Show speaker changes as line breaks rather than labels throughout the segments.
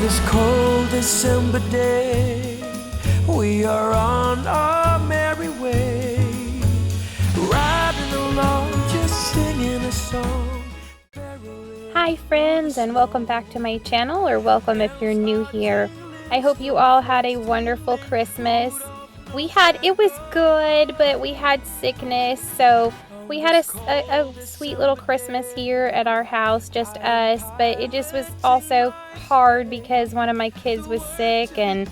this cold December day, we are on our merry way, riding along, just singing a song.
Hi friends, and welcome back to my channel, or welcome if you're new here. I hope you all had a wonderful Christmas. It was good, but we had sickness, so we had a sweet little Christmas here at our house, just us, but it just was also hard because one of my kids was sick, and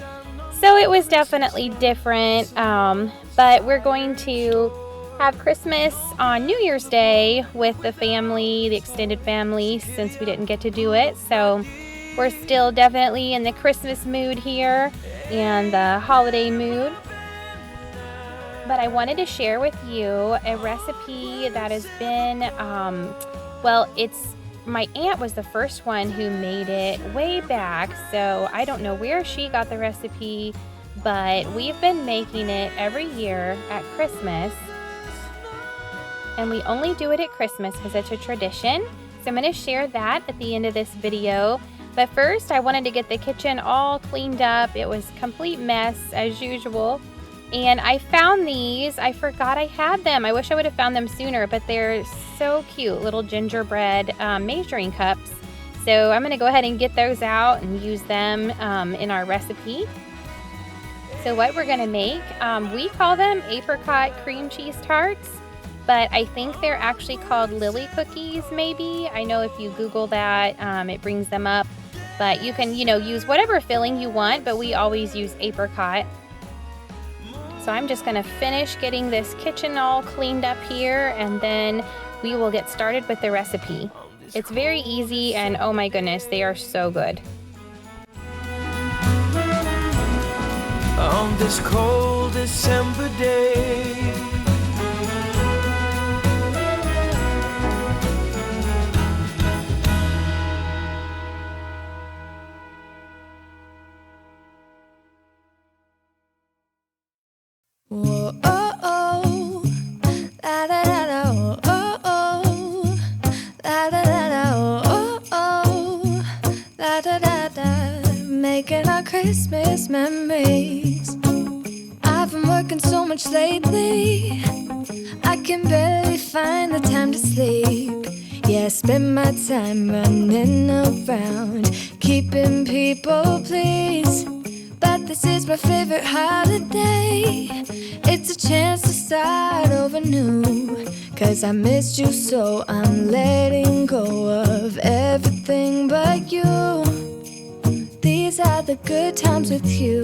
so it was definitely different. But we're going to have Christmas on New Year's Day with the family, the extended family, since we didn't get to do it. So we're still definitely in the Christmas mood here and the holiday mood. But I wanted to share with you a recipe that has been, my aunt was the first one who made it way back, so I don't know where she got the recipe, but we've been making it every year at Christmas. And we only do it at Christmas because it's a tradition. So I'm going to share that at the end of this video. But first, I wanted to get the kitchen all cleaned up. It was a complete mess as usual. And I found these. I forgot I had them. I wish I would have found them sooner, but they're so cute, little gingerbread measuring cups. So I'm going to go ahead and get those out and use them in our recipe. So what we're going to make, we call them apricot cream cheese tarts, but I think they're actually called lily cookies maybe. I know if you Google that, it brings them up. But you can, use whatever filling you want, but we always use apricot. So I'm just going to finish getting this kitchen all cleaned up here, and then we will get started with the recipe. It's very easy, and oh my goodness, they are so good.
On this cold December day,
whoa, oh, oh, la da da da, oh, oh, la da da da, oh, oh, la da da da, making our Christmas memories. I've been working so much lately, I can barely find the time to sleep. Yeah, I spend my time running around, keeping people pleased. But this is my favorite holiday. It's a chance to start over new. 'Cause I missed you, so I'm letting go of everything but you. These are the good times with you.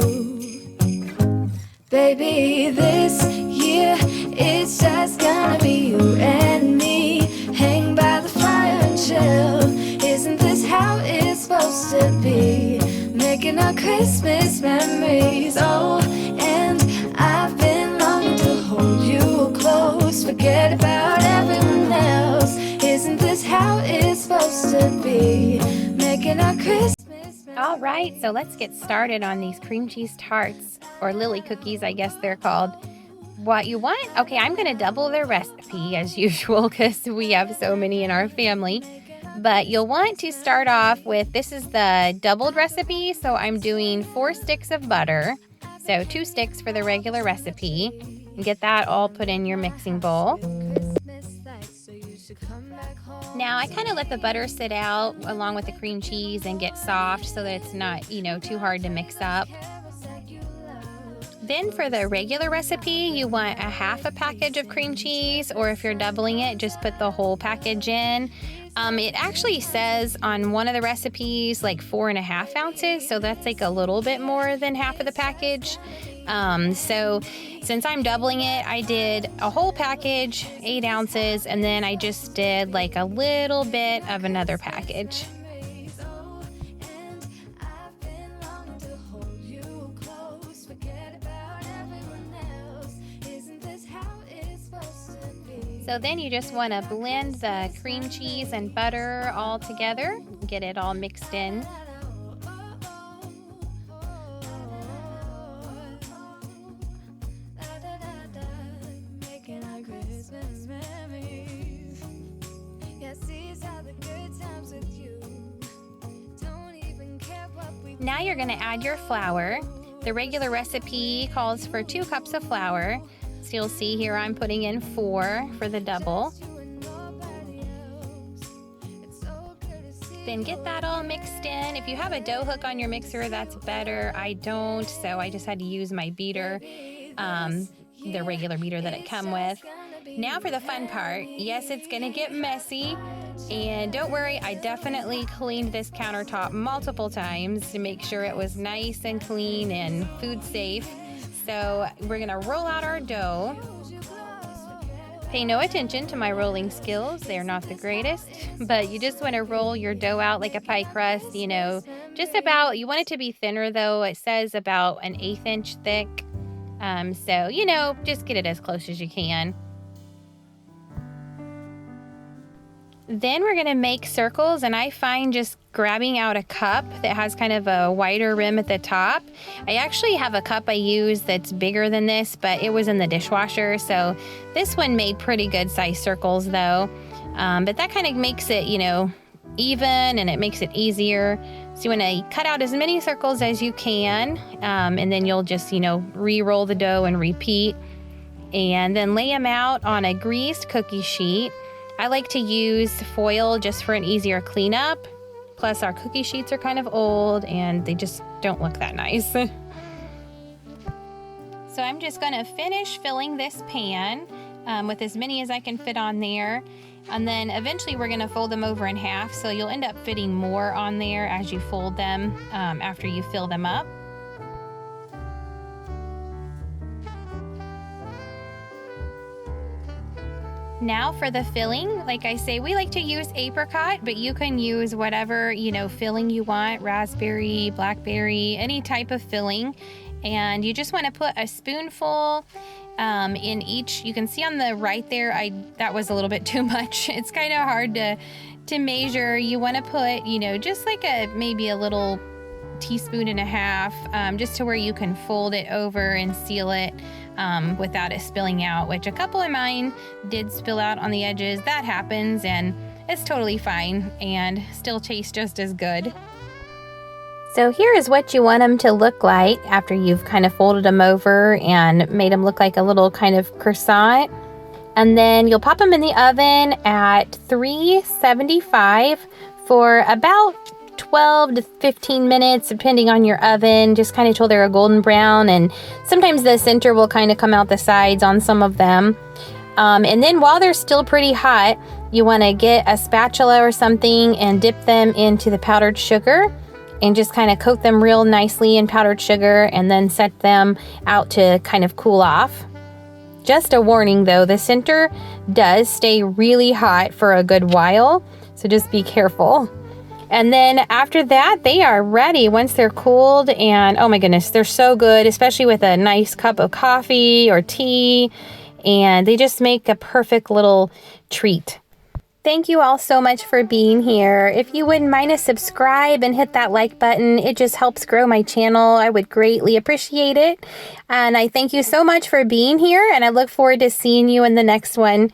Baby, this year it's just gonna be you and me. Hang by the fire and chill. Isn't this how it's supposed to be? Making our Christmas memories, oh, and I've been longing to hold you close. Forget about everyone else. Isn't this how it's supposed to be? Making our Christmas memories.
All right, so let's get started on these cream cheese tarts, or lily cookies, I guess they're called. What you want? Okay, I'm going to double their recipe as usual because we have so many in our family. But you'll want to start off with, this is the doubled recipe, so I'm doing 4 sticks of butter. So 2 sticks for the regular recipe. And get that all put in your mixing bowl. Now I kind of let the butter sit out along with the cream cheese and get soft so that it's not, too hard to mix up. Then for the regular recipe, you want a half a package of cream cheese, or if you're doubling it, just put the whole package in. It actually says on one of the recipes like 4.5 ounces, so that's like a little bit more than half of the package. So since I'm doubling it, I did a whole package, 8 ounces, and then I just did like a little bit of another package. So then you just want to blend the cream cheese and butter all together, get it all mixed in.
Yes, these are the good times with you. Don't even care what we
Now you're going to add your flour. The regular recipe calls for 2 cups of flour. So you'll see here I'm putting in 4 for the double. Then get that all mixed in. If you have a dough hook on your mixer, that's better. I don't, so I just had to use my beater, the regular beater that it comes with. Now for the fun part. Yes, it's gonna get messy, and don't worry, I definitely cleaned this countertop multiple times to make sure it was nice and clean and food safe. So we're gonna roll out our dough. Pay no attention to my rolling skills. They're not the greatest, but you just want to roll your dough out like a pie crust, you know, just about, you want it to be thinner though. It says about an 1/8 inch thick. So, you know, just get it as close as you can. Then we're going to make circles, and I find just grabbing out a cup that has kind of a wider rim at the top. I actually have a cup I use that's bigger than this, but it was in the dishwasher, so this one made pretty good sized circles though. But that kind of makes it, you know, even, and it makes it easier. So you want to cut out as many circles as you can, and then you'll just, you know, re-roll the dough and repeat, and then lay them out on a greased cookie sheet. I like to use foil just for an easier cleanup. Plus our cookie sheets are kind of old and they just don't look that nice. So I'm just gonna finish filling this pan with as many as I can fit on there. And then eventually we're gonna fold them over in half, so you'll end up fitting more on there as you fold them after you fill them up. Now for the filling, like I say, we like to use apricot, but you can use whatever, you know, filling you want, raspberry, blackberry, any type of filling. And you just want to put a spoonful in each. You can see on the right there, that was a little bit too much. It's kind of hard to measure. You want to put, you know, just like maybe a little teaspoon and a half, just to where you can fold it over and seal it without it spilling out, which a couple of mine did spill out on the edges. That happens, and it's totally fine and still tastes just as good. So here is what you want them to look like after you've kind of folded them over and made them look like a little kind of croissant. And then you'll pop them in the oven at 375 for about 12 to 15 minutes, depending on your oven, just kind of till they're a golden brown. And sometimes the center will kind of come out the sides on some of them. And then while they're still pretty hot, you want to get a spatula or something and dip them into the powdered sugar and just kind of coat them real nicely in powdered sugar, and then set them out to kind of cool off. Just a warning though, the center does stay really hot for a good while, so just be careful. And then after that, they are ready once they're cooled, and oh my goodness, they're so good, especially with a nice cup of coffee or tea, and they just make a perfect little treat. Thank you all so much for being here. If you wouldn't mind to subscribe and hit that like button, it just helps grow my channel. I would greatly appreciate it. And I thank you so much for being here, and I look forward to seeing you in the next one.